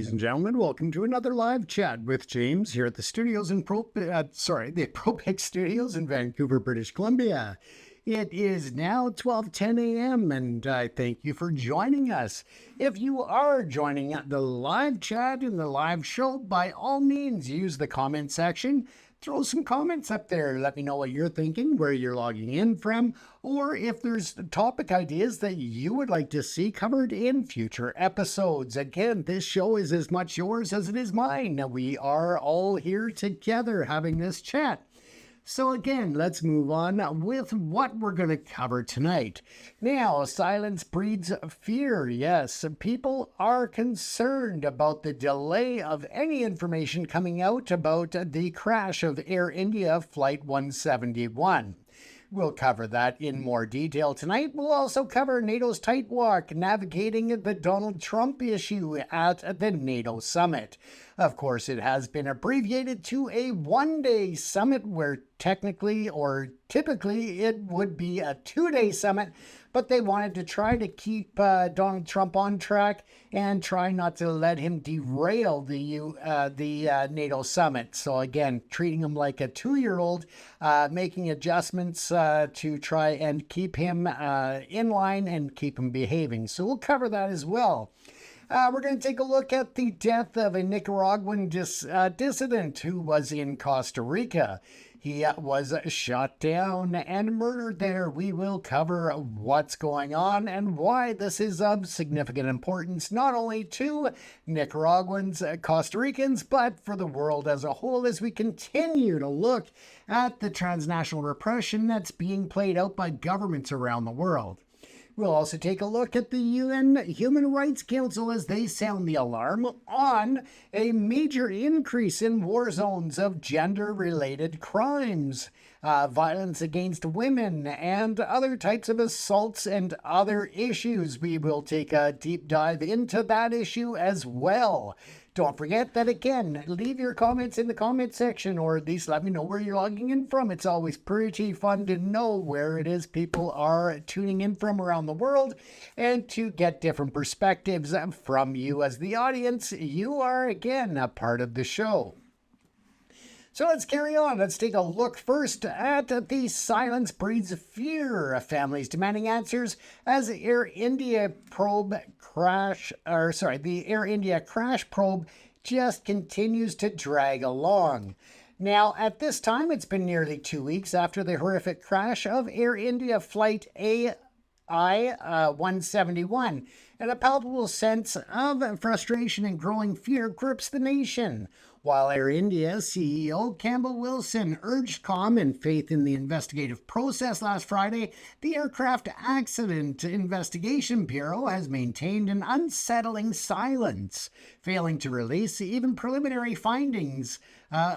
Ladies and gentlemen, welcome to another live chat with James here at the studios in the ProPIcs studios in Vancouver, British Columbia. It is now 12:10 a.m. and I thank you for joining us. If you are joining the live chat and the live show, by all means use the comment section. Throw some comments up there. Let me know what you're thinking, where you're logging in from, or if there's topic ideas that you would like to see covered in future episodes. Again, this show is as much yours as it is mine. We are all here together having this chat. So again, let's move on with what we're going to cover tonight. Now, silence breeds fear. Yes, people are concerned about the delay of any information coming out about the crash of Air India Flight 171. We'll cover that in more detail tonight. We'll also cover NATO's tight walk, navigating the Donald Trump issue at the NATO summit. Of course, it has been abbreviated to a one-day summit where technically or typically it would be a two-day summit, but they wanted to try to keep Donald Trump on track and try not to let him derail the NATO summit. So again, treating him like a two-year-old, making adjustments to try and keep him in line and keep him behaving. So we'll cover that as well. We're going to take a look at the death of a Nicaraguan dissident who was in Costa Rica. He was shot down and murdered there. We will cover what's going on and why this is of significant importance, not only to Nicaraguans, Costa Ricans, but for the world as a whole as we continue to look at the transnational repression that's being played out by governments around the world. We'll also take a look at the UN Human Rights Council as they sound the alarm on a major increase in war zones of gender-related crimes, violence against women, and other types of assaults and other issues. We will take a deep dive into that issue as well. Don't forget that, again, leave your comments in the comment section, or at least let me know where you're logging in from. It's always pretty fun to know where it is people are tuning in from around the world and to get different perspectives from you as the audience. You are, again, a part of the show. So let's carry on. Let's take a look first at the silence breeds fear. Families demanding answers as the Air India crash probe just continues to drag along. Now, at this time, it's been nearly 2 weeks after the horrific crash of Air India Flight AI-171, and a palpable sense of frustration and growing fear grips the nation. While Air India CEO Campbell Wilson urged calm and faith in the investigative process last Friday, the Aircraft Accident Investigation Bureau has maintained an unsettling silence, failing to release even preliminary findings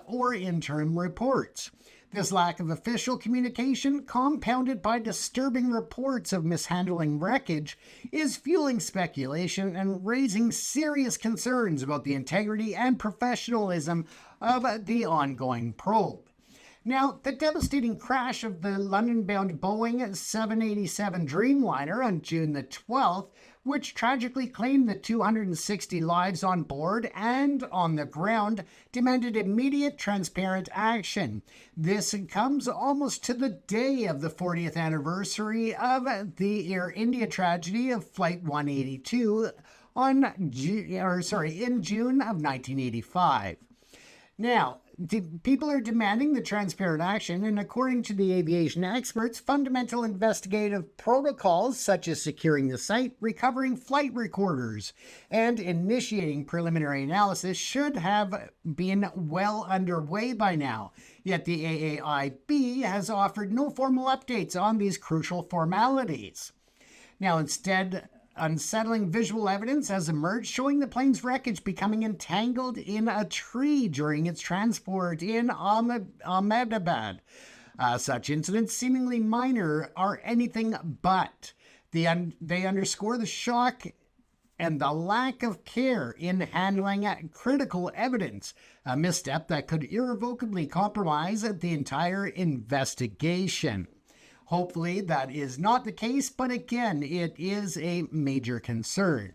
or interim reports. This lack of official communication, compounded by disturbing reports of mishandling wreckage, is fueling speculation and raising serious concerns about the integrity and professionalism of the ongoing probe. Now, the devastating crash of the London-bound Boeing 787 Dreamliner on June the 12th, which tragically claimed the 260 lives on board and on the ground, demanded immediate, transparent action. This comes almost to the day of the 40th anniversary of the Air India tragedy of Flight 182 in June of 1985. Now, people are demanding the transparent action, and according to the aviation experts, fundamental investigative protocols such as securing the site, recovering flight recorders, and initiating preliminary analysis should have been well underway by now. Yet the AAIB has offered no formal updates on these crucial formalities. Now, instead, unsettling visual evidence has emerged showing the plane's wreckage becoming entangled in a tree during its transport in Ahmedabad. Such incidents, seemingly minor, are anything but. They underscore the shock and the lack of care in handling critical evidence, a misstep that could irrevocably compromise the entire investigation. Hopefully that is not the case, but again, it is a major concern.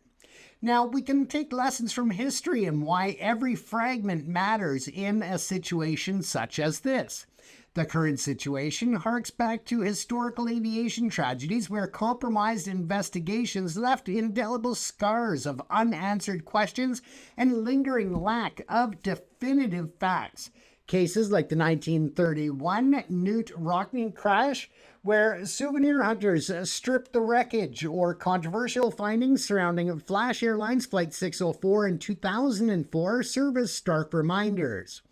Now, we can take lessons from history and why every fragment matters in a situation such as this. The current situation harks back to historical aviation tragedies where compromised investigations left indelible scars of unanswered questions and lingering lack of definitive facts. Cases like the 1931 Nicaraguan crash, where souvenir hunters stripped the wreckage, or controversial findings surrounding Flash Airlines Flight 604 in 2004 serve as stark reminders.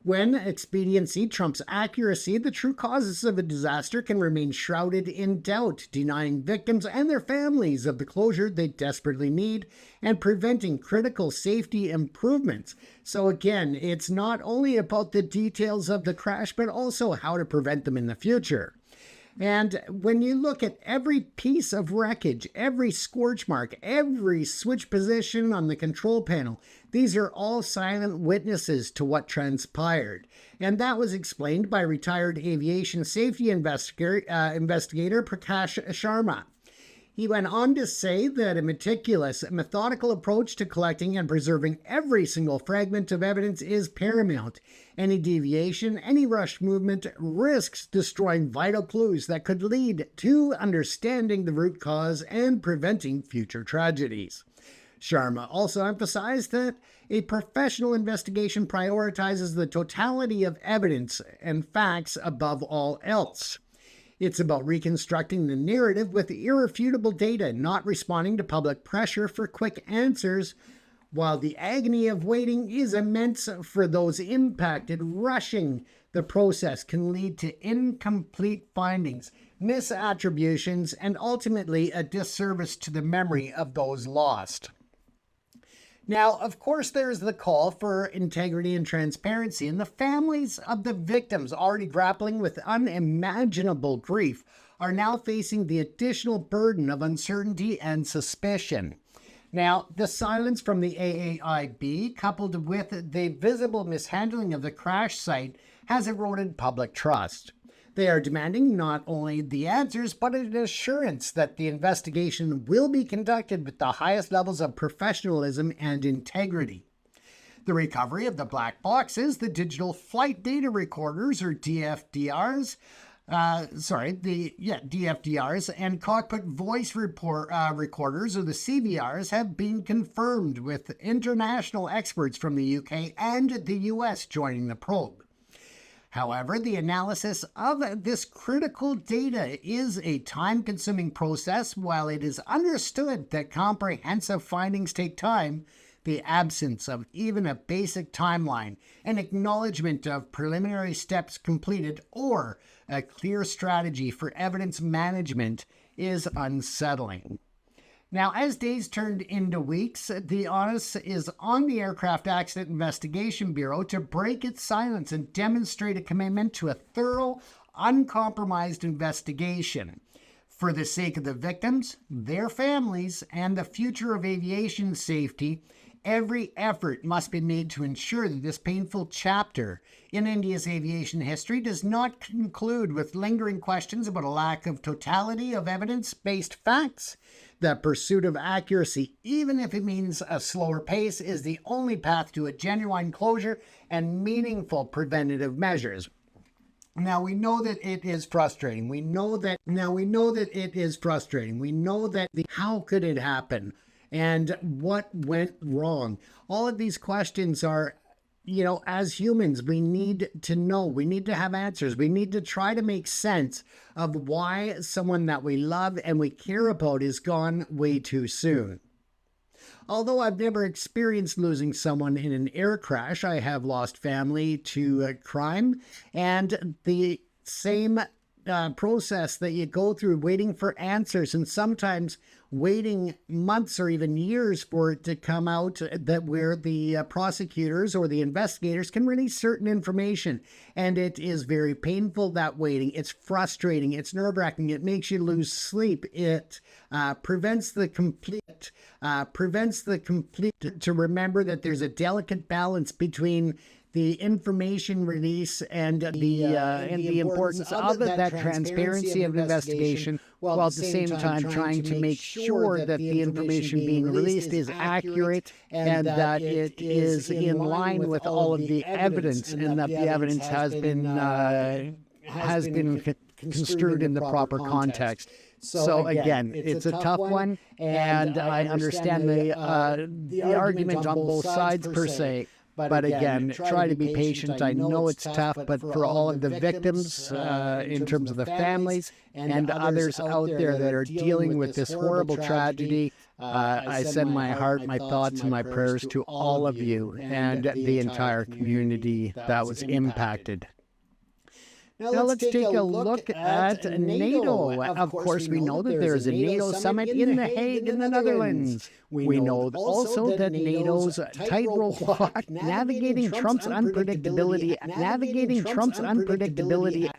When expediency trumps accuracy, the true causes of a disaster can remain shrouded in doubt, denying victims and their families of the closure they desperately need and preventing critical safety improvements. So again, it's not only about the details of the crash, but also how to prevent them in the future. And when you look at every piece of wreckage, every scorch mark, every switch position on the control panel, these are all silent witnesses to what transpired. And that was explained by retired aviation safety investigator Prakash Sharma. He went on to say that a meticulous, methodical approach to collecting and preserving every single fragment of evidence is paramount. Any deviation, any rushed movement risks destroying vital clues that could lead to understanding the root cause and preventing future tragedies. Sharma also emphasized that a professional investigation prioritizes the totality of evidence and facts above all else. It's about reconstructing the narrative with irrefutable data, not responding to public pressure for quick answers. While the agony of waiting is immense for those impacted, rushing the process can lead to incomplete findings, misattributions, and ultimately a disservice to the memory of those lost. Now, of course, there's the call for integrity and transparency, and the families of the victims already grappling with unimaginable grief are now facing the additional burden of uncertainty and suspicion. Now, the silence from the AAIB, coupled with the visible mishandling of the crash site, has eroded public trust. They are demanding not only the answers, but an assurance that the investigation will be conducted with the highest levels of professionalism and integrity. The recovery of the black boxes, the digital flight data recorders, or DFDRs, DFDRs, and cockpit voice recorders, or the CVRs, have been confirmed, with international experts from the UK and the US joining the probe. However, the analysis of this critical data is a time-consuming process. While it is understood that comprehensive findings take time, the absence of even a basic timeline, an acknowledgement of preliminary steps completed, or a clear strategy for evidence management is unsettling. Now, as days turned into weeks, the onus is on the Aircraft Accident Investigation Bureau to break its silence and demonstrate a commitment to a thorough, uncompromised investigation. For the sake of the victims, their families, and the future of aviation safety, every effort must be made to ensure that this painful chapter in India's aviation history does not conclude with lingering questions about a lack of totality of evidence-based facts. The pursuit of accuracy, even if it means a slower pace, is the only path to a genuine closure and meaningful preventative measures. Now, we know that it is frustrating. We know that how could it happen? And what went wrong? All of these questions are, as humans, we need to know. We need to have answers. We need to try to make sense of why someone that we love and we care about is gone way too soon. Although I've never experienced losing someone in an air crash, I have lost family to crime, and the same process that you go through, waiting for answers, and sometimes waiting months or even years for it to come out, that where the prosecutors or the investigators can release certain information. And it is very painful, that waiting. It's frustrating. It's nerve-wracking. It makes you lose sleep. It prevents the complete to remember that there's a delicate balance between the information release and the importance of that transparency of investigation, while at the same time trying to make sure that the information being released is accurate and that it is in line with all of the evidence, and that the evidence has been construed in the proper context. So again, it's a tough one, and I understand the argument on both sides per se. But again, try to be patient. I know it's tough, but for all of the victims, in terms of the families and others out there that are dealing with this horrible tragedy, I send my heart, my thoughts, and my prayers to all of you and the entire community that was impacted. Now let's take a look at NATO. Of course, we know that there is a NATO summit in The Hague in the Netherlands. We know also that NATO's tightrope walk, navigating Trump's unpredictability,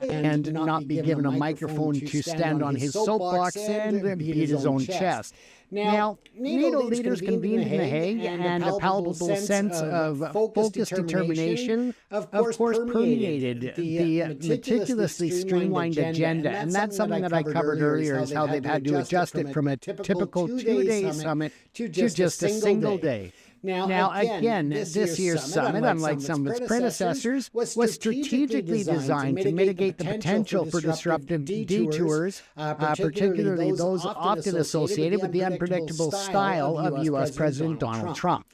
and not be given a microphone to stand on his soapbox and beat his own chest. Now, NATO leaders convened in The Hague, and a palpable sense of focused determination, of course, permeated the meticulously streamlined agenda. And that's something that I covered earlier, is how they've had to adjust it from a typical two-day summit to just a single day. Now, again, this year's summit, unlike some of its predecessors, was strategically designed to mitigate the potential for disruptive detours, particularly those often associated with the unpredictable style of U.S. President Donald Trump.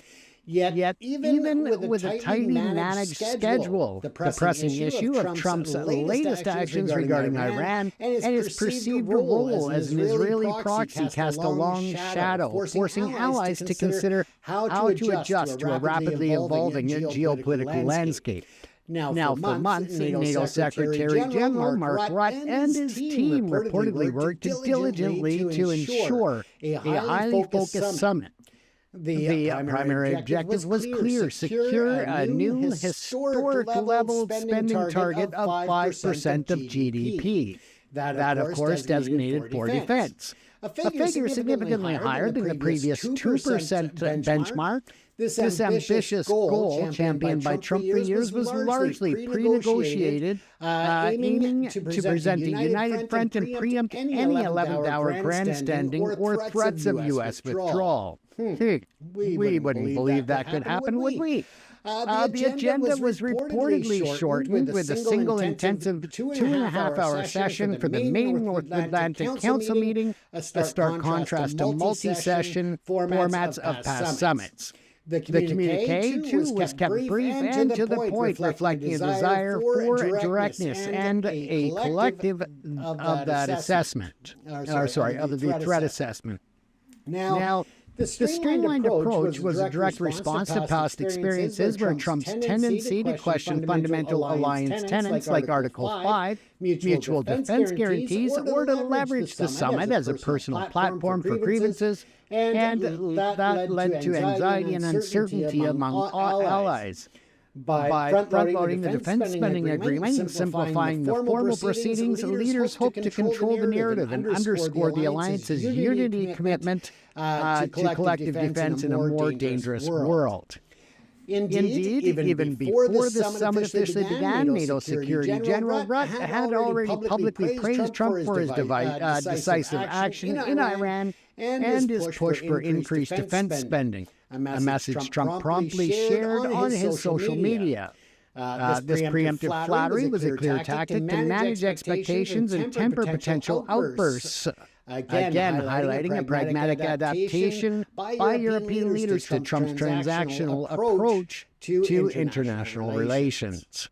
Yet, even with a tightly managed schedule, the pressing issue of Trump's latest actions regarding Iran and his perceived role as an Israeli proxy cast a long shadow, forcing allies to consider how to adjust to a rapidly evolving geopolitical landscape. Now, for months, NATO Secretary General Mark Rutte and his team reportedly worked diligently to ensure a highly focused summit. The primary objective was clear: secure a new historic level spending target of 5% of GDP. That, of course, designated for defense. A figure significantly higher than the previous 2% benchmark. This ambitious goal, championed by Trump for years, was largely pre-negotiated, aiming to present a united front and preempt any 11th-hour grandstanding or threats of U.S. withdrawal. We wouldn't believe that could happen, would we? The agenda was reportedly shortened, with a single intensive 2.5-hour session for the main North Atlantic Council meeting, a stark contrast to multi-session formats of past summits. The communique, too, was kept brief and to the point, reflecting a desire for directness and a collective of that assessment, of the threat assessment. Now, the streamlined approach was a direct response to past experiences where Trump's tendency to question fundamental alliance tenets like Article 5, mutual defense guarantees, or to leverage the summit as a personal platform for grievances, and that led to anxiety and uncertainty among all allies. By front-loading the defense spending agreement and simplifying the formal proceedings, leaders hope to control the narrative and underscore the alliance's unity commitment to collective defense in a more dangerous world. Indeed, even before the summit officially began, NATO Security General Rutte had already publicly praised Trump for his decisive action in Iran and his push for increased defense spending, a message Trump promptly shared on his social media. This preemptive flattery was a clear tactic to manage expectations and temper potential outbursts, again highlighting a pragmatic adaptation by European leaders to Trump's transactional approach to international relations.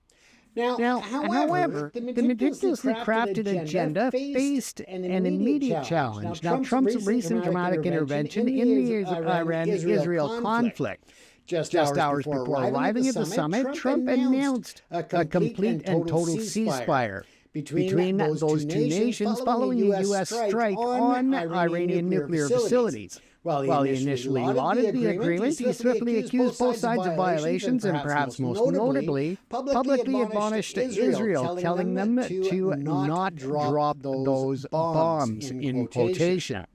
Now, however, the meticulously crafted agenda faced an immediate challenge. Now, Trump's recent dramatic intervention in the Iran-Israel conflict. Just hours before arriving at the summit, Trump announced a complete and total ceasefire between those two nations following a U.S. strike on Iranian nuclear facilities. While he initially lauded the agreement, he swiftly accused both sides of violations and, perhaps most notably, publicly admonished Israel, telling them to not drop those bombs, in quotation.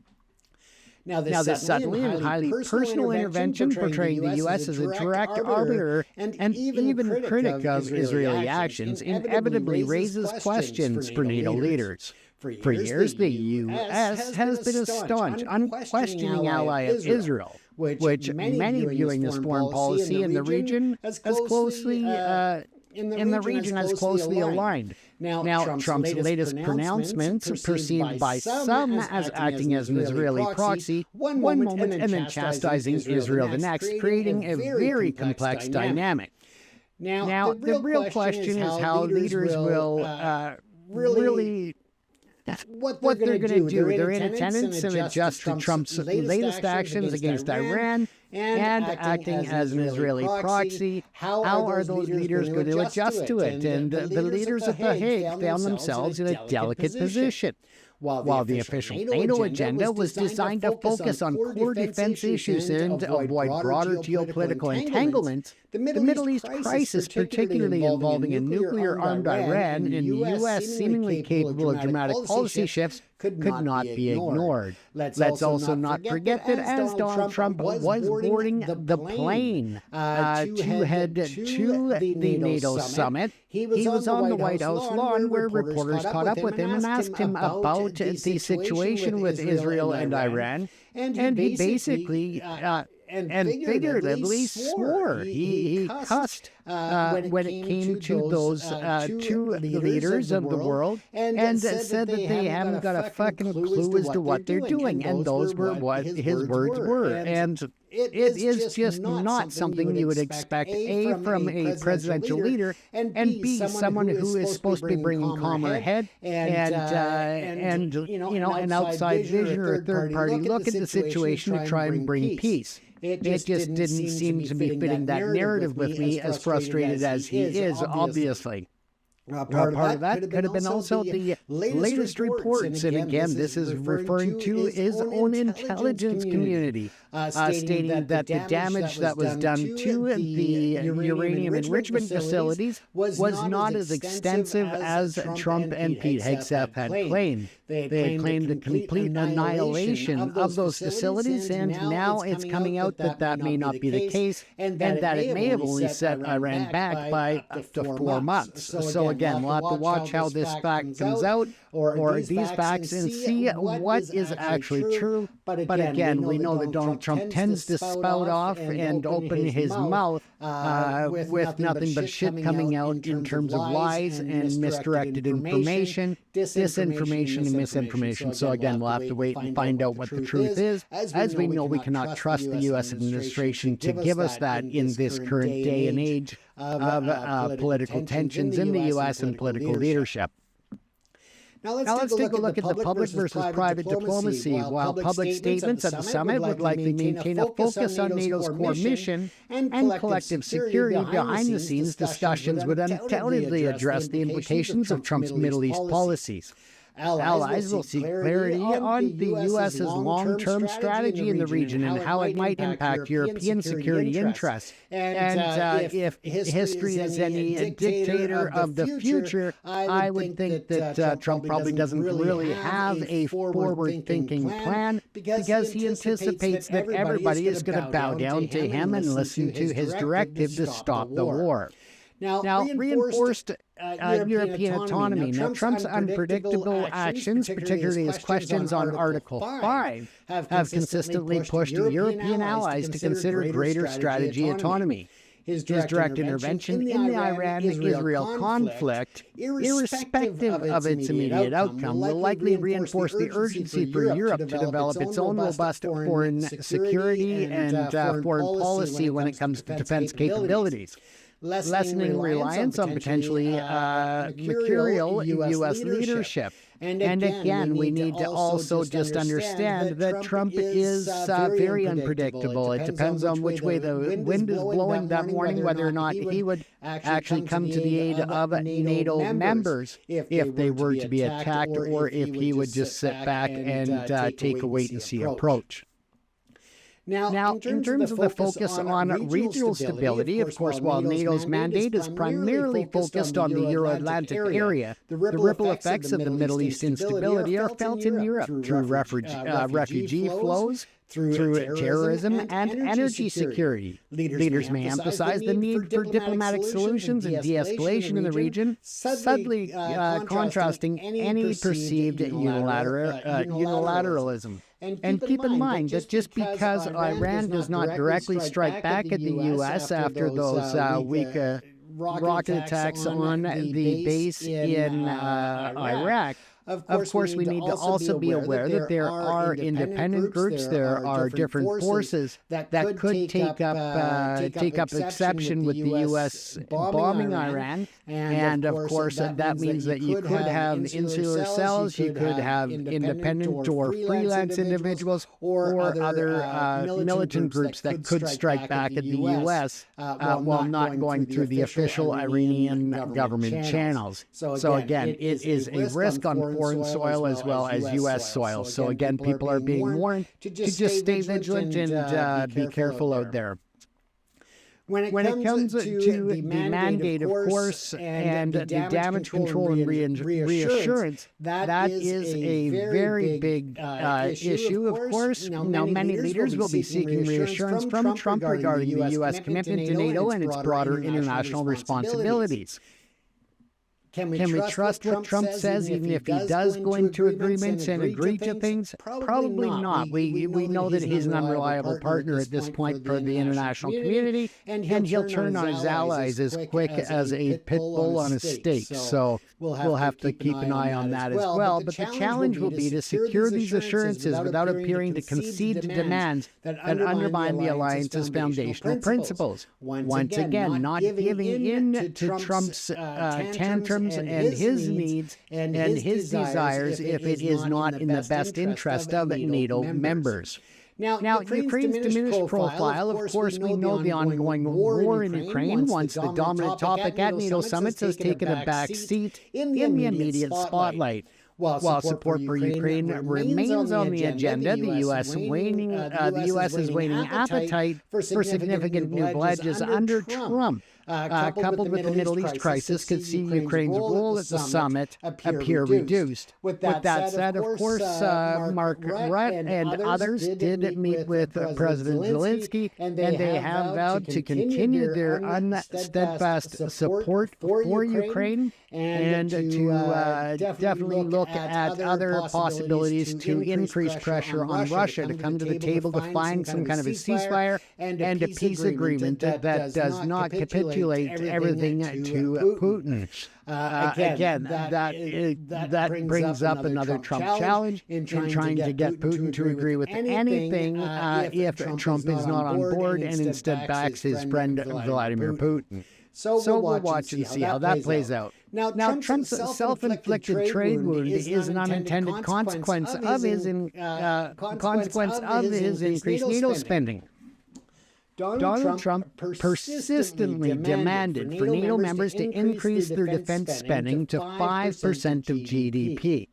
Now, this suddenly and highly personal intervention portraying the U.S. as a direct arbiter and even critic of Israeli actions inevitably raises questions for NATO leaders. For years, the U.S. has been a staunch, unquestioning ally of Israel, which many viewing this foreign policy in the region as closely aligned. Now, Trump's latest pronouncements, perceived by some as acting as an Israeli proxy one moment and then chastising Israel the next, creating a very complex dynamic. Now, the real question is how leaders will what they're going to do. They're in attendance and adjust to Trump's latest actions against Iran and acting as an Israeli proxy. How are those leaders going to adjust to it? And the leaders at The Hague found themselves in a delicate position. While the official NATO agenda was designed to focus on core defense issues and avoid broader geopolitical entanglements, the Middle East crisis, particularly involving a nuclear-armed Iran and the U.S. seemingly capable of dramatic policy shifts, could not be ignored. Let's also not forget that as Donald Trump was boarding the plane to head to the NATO summit, he was on the White House lawn where reporters caught up with him and asked him about the situation with Israel and Iran, and he basically and figuratively swore. He cussed when it came to those two leaders of the world and said that they haven't got a fucking clue as to what they're doing. And those were what his words were. And it is just not something you would expect, A, from a presidential leader, and B, someone who is supposed to be bringing calmer head and an outside vision or a third-party look at the situation to try and bring peace. It just didn't seem to be fitting that narrative with me, as frustrated as he is, obviously. Part of that could have been also the latest reports, and again, this is referring to his own intelligence community, stating that the damage that was done to the uranium enrichment facilities was not as extensive as Trump and Pete Hegseth had claimed. They had claimed the complete annihilation of those facilities, and now it's coming out that that may not be the case, and that it may have only set Iran back by up to 4 months. So again, we'll have to watch how this fact comes out, or these facts, and see what is actually true. But again, we know that Donald Trump tends to spout off and open his mouth with nothing but shit coming out in terms of lies and misdirected information, disinformation and misinformation. So again, we'll have to wait and find out what the truth is. As we know, we cannot trust the U.S. administration to give us that in this current day and age of political tensions in the U.S. and political leadership. Now let's take a look at the public versus private diplomacy. While public statements at the summit would likely maintain a focus on NATO's core mission and collective security, behind the scenes discussions would undoubtedly address the implications of Trump's Middle East policies. Allies will seek clarity on the U.S.'s long-term strategy in the region and how it might impact European security interests. And if history is any dictator of the future, I would think that Trump probably doesn't really have a forward-thinking plan, because he anticipates that everybody is going to bow down to him and listen to his directive to stop the war. Now, reinforced European autonomy. Now, Trump's unpredictable actions, particularly his questions on Article 5, have consistently pushed European allies to consider greater strategy autonomy. His direct intervention in the Iran-Israel conflict, irrespective of its immediate outcome, will likely reinforce the urgency for Europe to develop its own robust foreign security and foreign policy when it comes to defense capabilities, lessening reliance on potentially mercurial U.S. leadership. And again, we need to also just understand that Trump is very unpredictable. It depends on which way the wind is blowing that morning, whether or not he would actually come to the aid of NATO members if they were to be attacked, or if he would just sit back and take a wait-and-see approach. Now, in terms of the focus on regional stability, of course, while NATO's mandate is primarily focused on the Euro-Atlantic area, the ripple effects of the Middle East instability are felt in Europe through refugee flows, through terrorism and energy security. Leaders may emphasize the need for diplomatic solutions and de-escalation in the region, subtly contrasting any perceived unilateralism. And keep in mind that just because Iran does not directly strike back at the U.S. after those weak rocket attacks on the base in Iraq, of course, we need to also be aware that there are independent groups, there are different forces that could take up exception with the U.S. bombing Iran. And of course, that means that you could have insular cells, you could have independent or freelance individuals, or other militant groups that could strike back at the U.S. While not going through the official Iranian government channels. So again, it is a risk on foreign soil as well as U.S. soil. So again, people are being warned to just stay vigilant and be careful out there. When it comes to the mandate, of course, and the damage control and reassurance, that is a very big issue, of course. Now, many leaders will be seeking reassurance from Trump regarding the U.S. commitment to NATO and its broader international responsibilities. Can we trust what Trump says, even if he does go into agreements and agree to things? Probably not. We know that he's an unreliable partner at this point for the international community, and he'll turn on his allies as quick as a pit bull on a stake. So we'll have to keep an eye on that as well. But the challenge will be to secure these assurances without appearing to concede to demands that undermine the alliance's foundational principles. Once again, not giving in to Trump's tantrums and his needs and his desires if it is not in the best interest of NATO members. Now, Ukraine's diminished profile, of course, we know the ongoing war in Ukraine, once the dominant topic at NATO summits, has taken a back seat in the immediate spotlight. While support for Ukraine remains on the agenda, the U.S. is waning appetite for significant new pledges under Trump, coupled with the Middle East crisis, could see Ukraine's role at the summit appear reduced. With that said, of course, Mark Rutte and others did meet with President Zelensky, and they have vowed to continue their unsteadfast support for Ukraine and to definitely look at other possibilities to increase pressure on Russia to come to the table to find some kind of a ceasefire and a peace agreement that does not capitulate everything to Putin. Again, that brings up another Trump challenge in trying to get Putin to agree with anything if Trump is not on board and instead backs his friend Vladimir Putin. So we'll watch and see how that plays out. Now, Trump's self-inflicted trade wound is an unintended consequence of his increased NATO spending. Donald Trump persistently demanded for NATO members to increase their defense spending to 5% of GDP.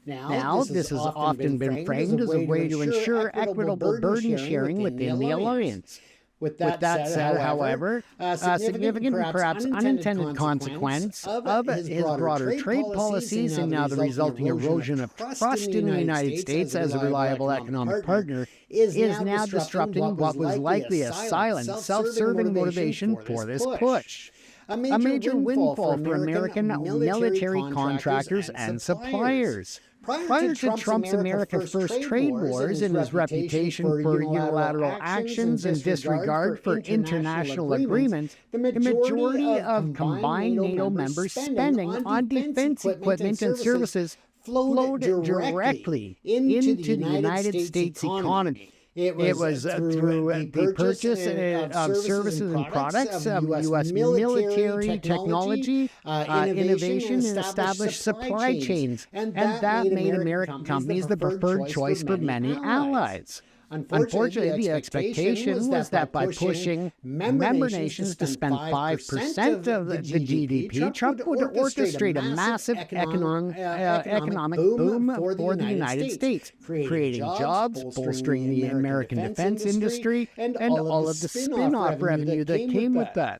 Now, this has often been framed as a way to ensure equitable burden sharing within the alliance. With that said, however, a significant and perhaps unintended consequence of his broader trade policies and now the resulting erosion of trust in the United States as a reliable economic partner is now disrupting what was likely a silent, self-serving motivation for this push. A major windfall for American military contractors and suppliers. Prior to Trump's America First trade wars and his reputation for unilateral actions and disregard for international agreements, the majority of combined NATO members' spending on defense equipment and services flowed directly into the United States economy. It was through the purchase of services and products, U.S. military technology, innovation, and established supply chains, and that made American companies the preferred choice for many allies. Unfortunately, the expectation was that by pushing member nations to spend 5% of the GDP, Trump would orchestrate a massive economic boom for the United States, creating jobs, bolstering the American defense industry, and all of the spin-off revenue that came with that.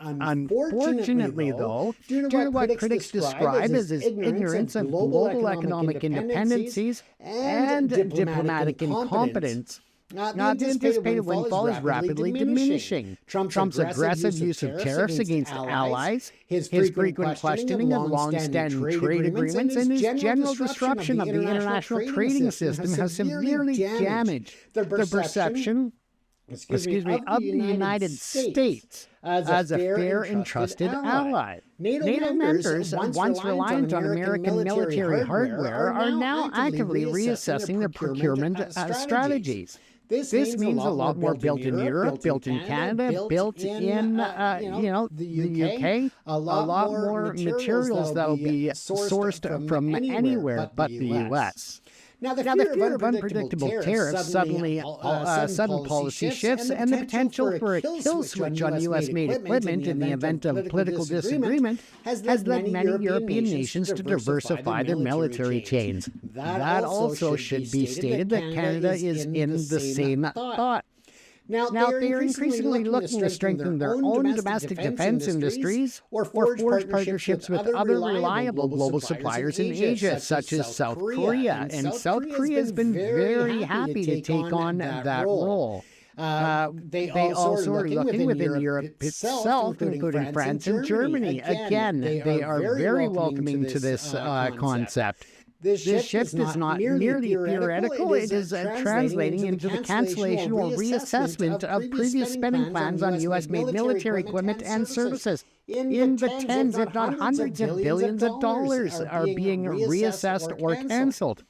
Unfortunately, though, due to what critics describe as his ignorance of global economic independencies and diplomatic incompetence, The anticipated windfall is rapidly diminishing. Trump's aggressive use of tariffs against allies, his frequent questioning of long-standing trade agreements, and his general disruption of the international trading system has severely damaged the perception of the United States as a fair and trusted ally. NATO members, once reliant on American military hardware, are now actively reassessing their procurement strategies. This means a lot more built in Europe, built in Canada, built in the UK, a lot more materials that will be sourced from anywhere but the US. Now, the fear of unpredictable tariffs, sudden policy shifts, and the potential for a kill switch on U.S.-made equipment in the event of political disagreement has led many European nations to diversify their military chains. That also should be stated that Canada is in the same thought. Now, they are increasingly looking to strengthen their own domestic defense industries or forge partnerships with other reliable global suppliers in Asia, such as South Korea. And South Korea has been very happy to take on that role. They also are looking within Europe itself, including France and Germany. Again, they are very welcoming to this concept. This shift is not merely theoretical, it is translating into the cancellation or reassessment of previous spending plans on U.S.-made military equipment and services. In the tens, if not hundreds of billions of dollars are being reassessed or canceled.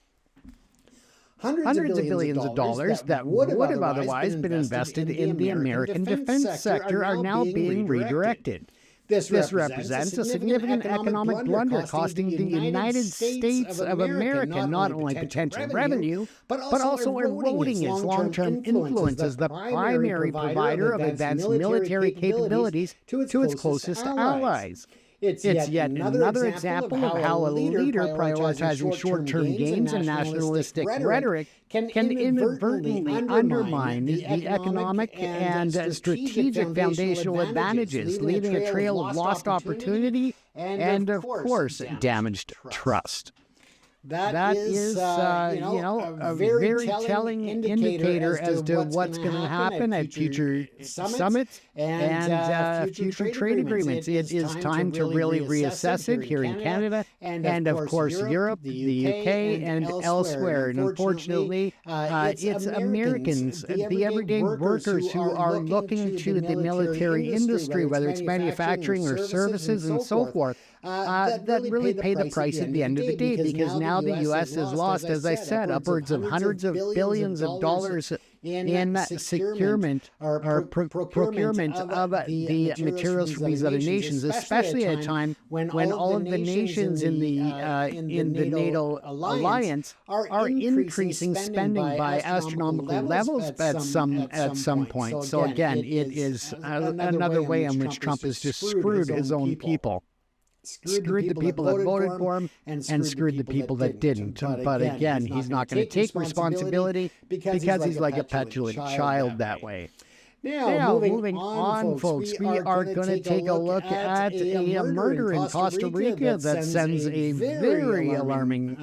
Hundreds of billions of dollars that would have otherwise been invested in the American defense sector are now being redirected. This represents a significant economic blunder costing the United States of America not only potential revenue, but also eroding its long-term influence as the primary provider of advanced military capabilities to its closest allies. It's yet another example of how a leader prioritizing short-term gains and nationalistic rhetoric can inadvertently undermine the economic and strategic foundational advantages, leaving a trail of lost opportunity and, of course, damaged trust. That is a very telling indicator as to what's going to happen at future summits and future trade agreements. It is time to really reassess it here in Canada and, of course, Europe, the UK, and elsewhere. And unfortunately, it's Americans, the everyday workers who are looking to the military industry, whether it's manufacturing or services and so forth, that really pay the price at the end of the day, because now the U.S. has lost, as I said, upwards of hundreds of billions of dollars in procurement of the materials from these other nations, especially at a time when all of the nations in the NATO alliance are increasing spending by astronomical levels at some point. So again, it is another way in which Trump has just screwed his own people. Screwed the people that voted for him and screwed the people that didn't. But again, he's not going to take responsibility because he's like a petulant child that way. Now, moving on, folks, we are going to take a look at a murder in Costa Rica that sends a very alarming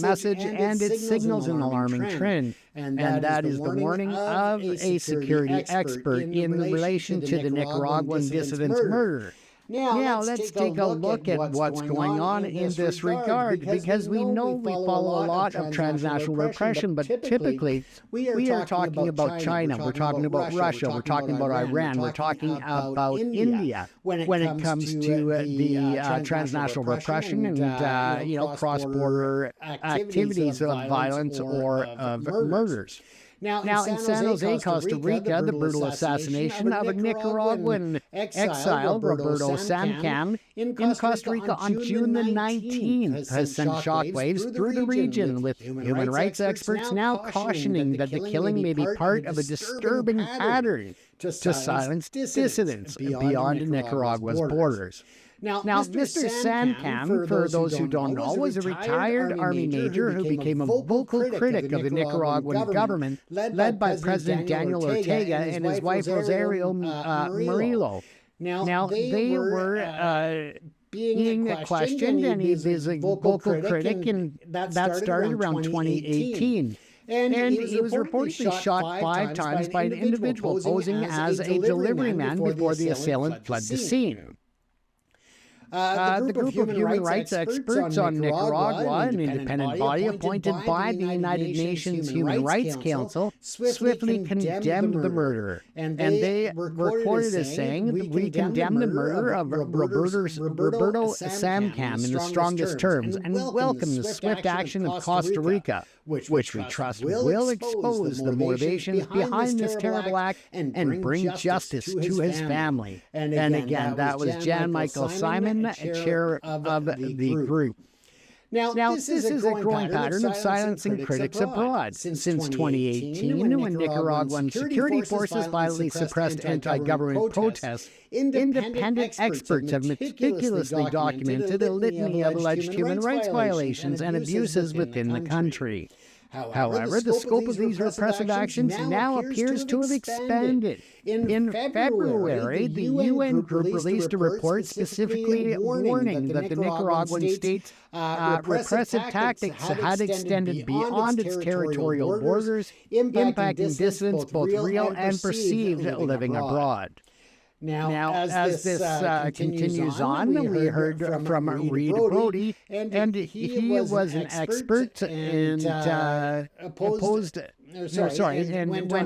message, and it signals an alarming trend. And that is the warning of a security expert in relation to the Nicaraguan dissident's murder. Now, let's take a look at what's going on in this regard, because we know we follow a lot of transnational repression, but typically we are talking about China, we're talking about Russia, we're talking about Iran, we're talking about India when it comes to the transnational repression and cross-border activities of violence or of murders. Now, in San Jose, Costa Rica, the brutal assassination of a Nicaraguan exile, Roberto Samcam, in Costa Rica on June the 19th has sent shockwaves through the region, with human rights experts now cautioning that the killing may be part of a disturbing pattern to silence dissidents beyond Nicaragua's borders. Now, Mr. Samcam, for those who don't know, was a retired Army major who became a vocal critic of the Nicaraguan government, led by President Daniel Ortega and his wife Rosario Murillo. Now, they were being questioned, and he is a vocal critic, and that started around 2018. And he was reportedly shot 5 times by an individual posing as a delivery man before the assailant fled the scene. The group of human rights experts on Nicaragua, an independent body appointed by the United Nations Human Rights Council, swiftly condemned the murder. And they were quoted as saying, "We condemn the murder of Roberto Samcam in the strongest terms and welcome the swift action of Costa Rica, which we trust will expose the motivations behind this terrible act and bring justice to his family." And again, that was Jan Michael Simon, chair of the group. Now, this is a growing pattern of silencing critics abroad. Since 2018, when Nicaraguan security forces violently suppressed anti-government protests, independent experts have meticulously documented a litany of alleged human rights violations and abuses within the country. However, the scope of these repressive actions now appears to have expanded. In February, the UN group released a report specifically warning that the Nicaraguan state's repressive tactics had extended beyond its territorial borders, impacting dissidents both real and perceived living abroad. Now, as this continues on, we heard from Reed Brody, and he was an expert and went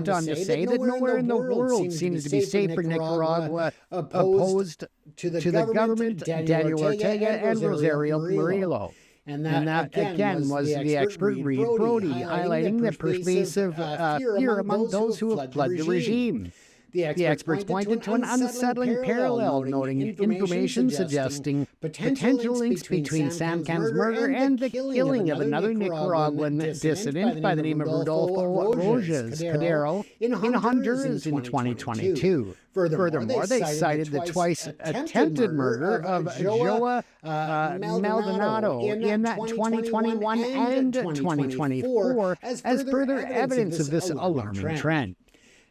on to say that nowhere in the world seems to be safe for Nicaragua opposed to the government, Daniel Ortega, and Rosario Murillo. And that again, was the expert Reed Brody, highlighting the pervasive fear among those who have fled the regime. The experts pointed to an unsettling parallel, noting information suggesting potential links between Samcam's murder and the killing of another Nicaraguan dissident by the name of Rodolfo Rojas Cadero in Honduras in 2022. Furthermore, they cited the twice attempted murder of Joa Maldonado in 2021 and 2024 as further evidence of this alarming trend.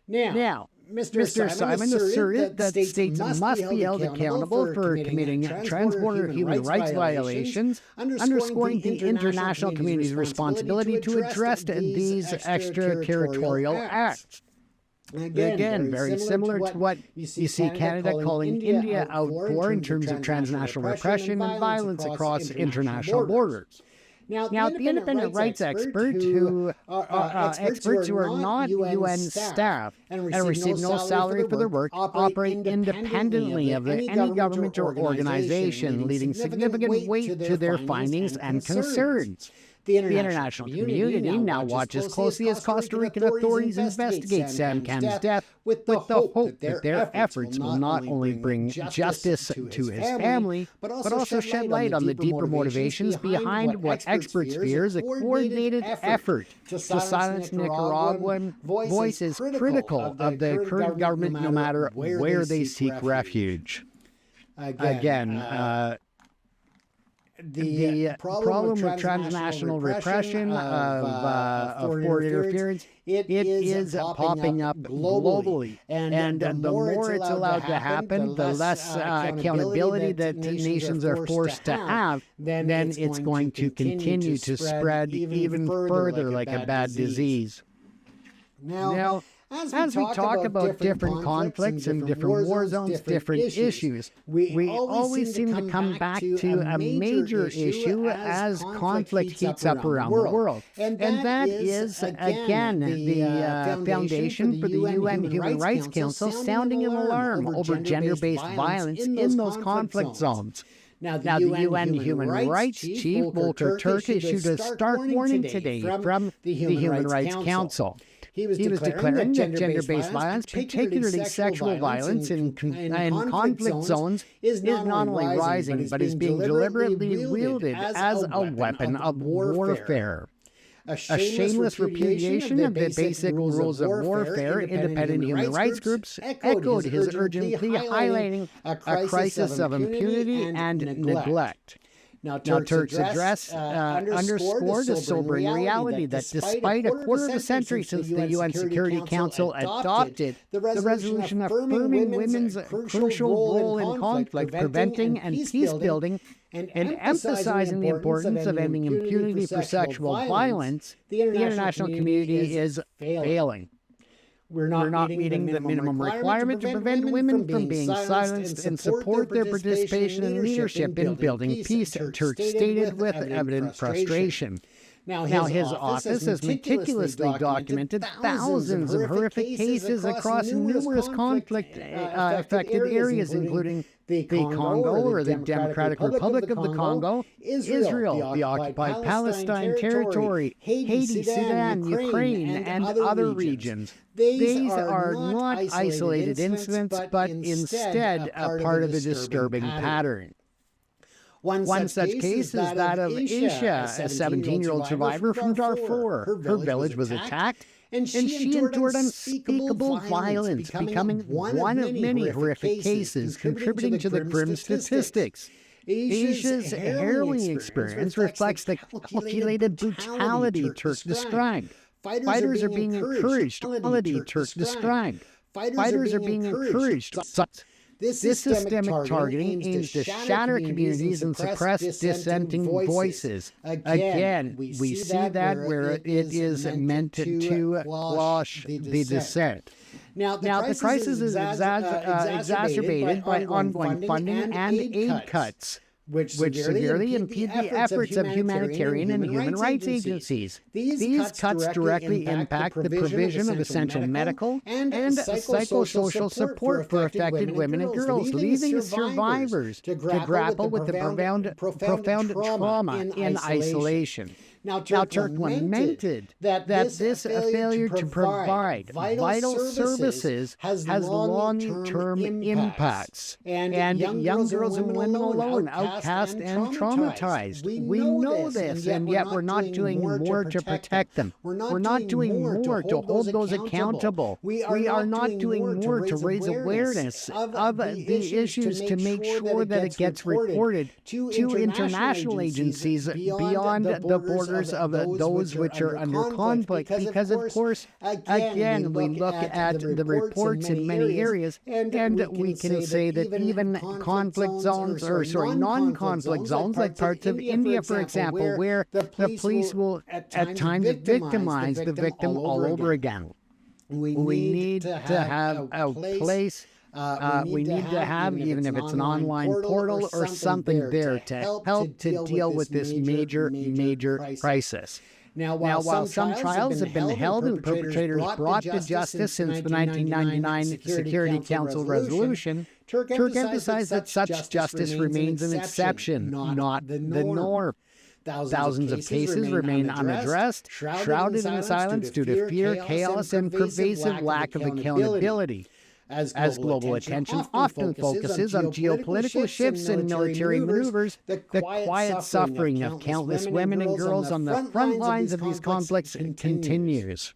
Now, Mr. Simon asserted that states must be held accountable for committing transborder human rights violations, underscoring the international community's responsibility to address these extraterritorial acts. Again, very similar to what you see Canada calling India out for in terms of transnational repression and violence across international borders. Now, the independent rights experts who are not UN staff and receive no salary for their work operate independently of any government or organization, leading significant weight to their findings and concerns. The international community now watches closely as Costa Rican authorities investigate Samcam's death with the hope that their efforts will not only bring justice to his family, but also shed light on the deeper motivations behind what experts fear is a coordinated effort to silence Nicaraguan voices critical of the current government no matter where they seek refuge. The problem with transnational repression of foreign interference, it is popping up globally. And the more it's allowed to happen, the less accountability that nations are forced to have, then it's going to continue to spread even further like a bad disease. Now, as we talk about different conflicts and different war zones, different issues, we always seem to come back to a major issue as conflict heats up around the world. And that is, again, the foundation for the UN Human Rights Council sounding an alarm over gender-based violence in those conflict zones. Now, the UN Human Rights Chief, Volker Turk, issued a stark warning today from the Human Rights Council. He was declaring that gender-based violence, particularly sexual violence in conflict zones, is not only rising, but is being deliberately wielded as a weapon of warfare. A shameless repudiation of the basic rules of warfare, independent human rights groups echoed his urgent plea, highlighting a crisis of impunity and neglect. Now, Turk's address underscored a sobering reality that despite a quarter of a century since the UN Security Council adopted the resolution affirming women's crucial role in conflict, preventing and peace building, and emphasizing the importance of ending impunity for sexual violence, the international community is failing. We're not meeting the minimum requirement to prevent women from being silenced and support their participation and leadership in building peace, Turk stated with evident frustration. Now, his office has meticulously documented thousands of horrific cases across numerous conflict-affected areas, including the Congo, or the Democratic Republic of the Congo, Israel, the occupied Palestine territory, Haiti, Sudan, Ukraine, and other regions. These are not isolated incidents, but instead a part of a disturbing pattern. One such case is that of Aisha, a 17-year-old survivor from Darfur. Her village was attacked, and she endured unspeakable violence, becoming one of many horrific cases contributing to the grim statistics. Aisha's harrowing experience reflects the calculated brutality Turk described. Fighters are being encouraged. Turk described. Fighters are being encouraged. This systemic targeting aims to shatter communities and suppress dissenting voices. Again, we see that where it is meant to quash the dissent. Now, the crisis is exacerbated by ongoing funding and aid cuts, which severely impede the efforts of humanitarian and human rights agencies. These cuts directly impact the provision of essential medical and psychosocial support for affected women and girls, leaving survivors to grapple with the profound trauma in isolation. Now, Turk lamented that this failure to provide vital services has long-term impacts, and young girls and women alone, outcast and traumatized. We know this, and yet we're not doing more to protect them. We're not doing more to hold those accountable. We are not doing more to raise awareness of the issues to make sure that it gets reported to international agencies beyond the borders of those which are under conflict, because of course, again, we look at the reports in many areas, and we can say that even conflict zones, or non-conflict zones, like parts of India, for example, where the police will at times victimize the victim all over again. We need to have a place. We need to have, even if it's an online portal or something there, to help to deal with this major crisis. Now, while some trials have been held and perpetrators brought to justice since the 1999 Security Council resolution, Turk emphasized that such justice remains an exception, not the norm. Thousands of cases remain unaddressed, shrouded in silence due to fear, chaos, and pervasive lack of accountability. As global attention often focuses on geopolitical shifts and military maneuvers, the quiet suffering of countless women and girls on the front lines of these conflicts continues.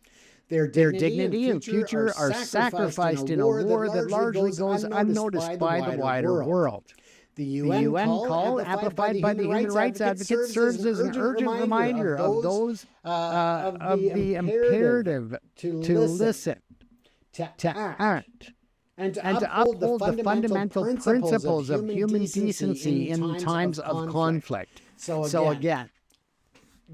Their dignity and future are sacrificed in a war that largely goes unnoticed by the wider world. The UN call, amplified by the human rights advocates, serves as an urgent reminder of those of the imperative to listen, to act, and to uphold the fundamental principles of human decency in times of conflict. So again,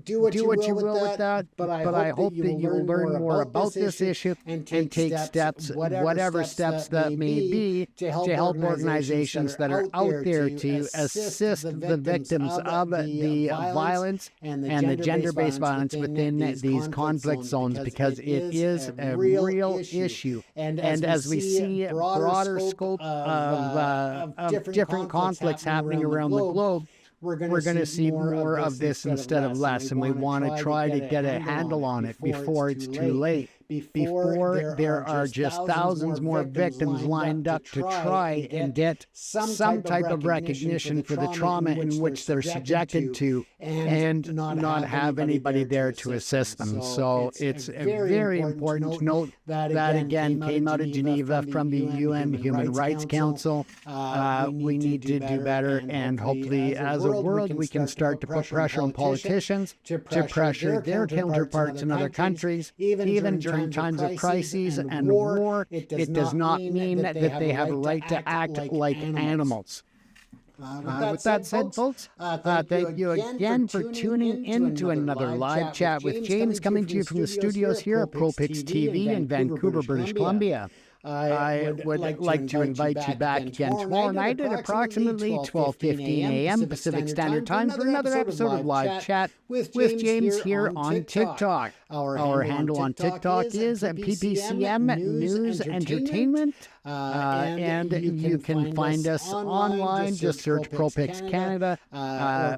do what you will with that, but I hope that you will learn more about this issue and take steps, whatever steps that may be, to help organizations that are out there to assist the victims of the violence and the gender-based violence within these conflict zones, because it is a real issue. And as we see a broader scope of different conflicts happening around the globe, we're going to see more of this instead of less, and we want to try to get a handle on it before it's too late. before there are just thousands more victims lined up to try and get some type of recognition for the trauma in which they're subjected to, and not have anybody there to assist them. So it's very important to note that again came out of Geneva from the UN Human Rights Council. We need to do better, and hopefully as a world we can start to put pressure on politicians to pressure their counterparts in other countries, even during times of crises and war. It does not mean that they have a right to act like animals. With that said, folks, thank you again for tuning in to another live chat with James, coming to you from the studios here at ProPIcs TV in Vancouver, British Columbia. I would like to invite you back again tomorrow night at approximately 12:15 a.m. Pacific Standard Time for another episode of Live Chat with James here on TikTok. Our handle on TikTok is PPCM News Entertainment. And you can find us online. Just search ProPIcs Canada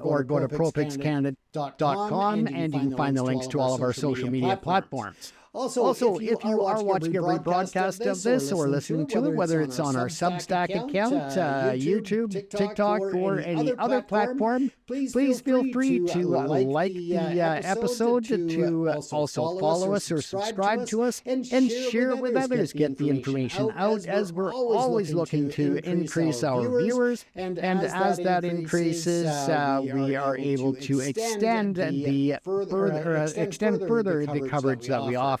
or go to ProPIcsCanada.com, and you can find the links to all of our social media platforms. Also, if you are watching a rebroadcast of this or listening to it, whether it's on our Substack account, YouTube, TikTok, or any other platform, please feel free to like the episode, to also follow us or subscribe to us, and share it with others. Get the information out, as we're always looking to increase our viewers, and as that increases, we are able to extend further the coverage that we offer.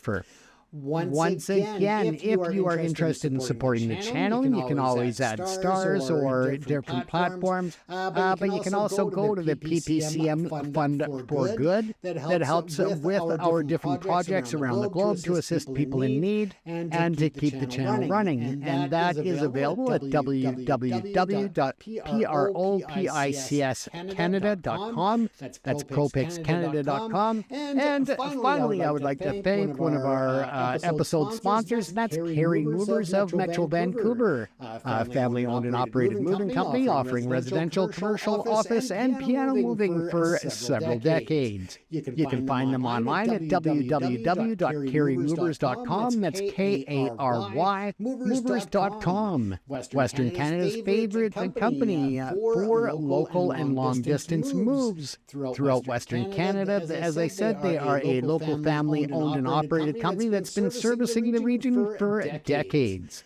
Once again, if you are interested in supporting the channel, you can always add stars or different platforms, but you can also go to the PPCM Fund for Good that helps with our different projects around the globe to assist people in need and to keep the channel running. And that is available at www.ProPIcsCanada.com. That's ProPIcsCanada.com. And finally, I would like to thank one of our episode sponsors, and that's Carey Movers of Metro Vancouver, a family-owned and operated moving company offering residential, commercial, office, and piano moving for several decades. You can find them online at www.careymovers.com. That's K-A-R-Y movers.com. Western Canada's favorite company for local and long-distance moves throughout Western Canada. As I said, they are a local family-owned and operated company that's been servicing the region for decades.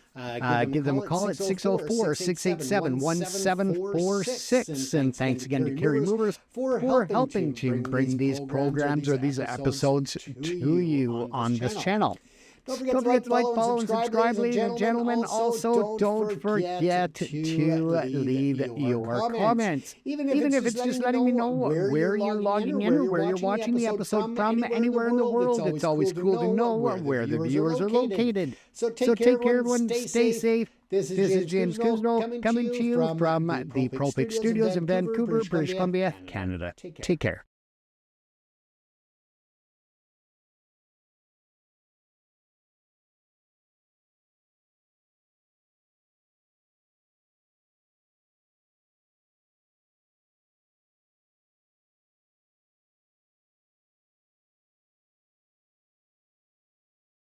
Give them a call at 604-687-1746. And thanks again to Carey Movers for helping to bring these programs or these episodes to you on this channel. Don't forget to like, follow, and subscribe, ladies and gentlemen. Also, don't forget to leave your comments. Even if it's just letting me know where you're logging in or where you're watching the episode from, anywhere in the world. It's always cool to know where the viewers are located. So take care, everyone. Stay safe. This is James Kuzno coming to you from the ProPIcs Studios in Vancouver, British Columbia, Canada. Take care.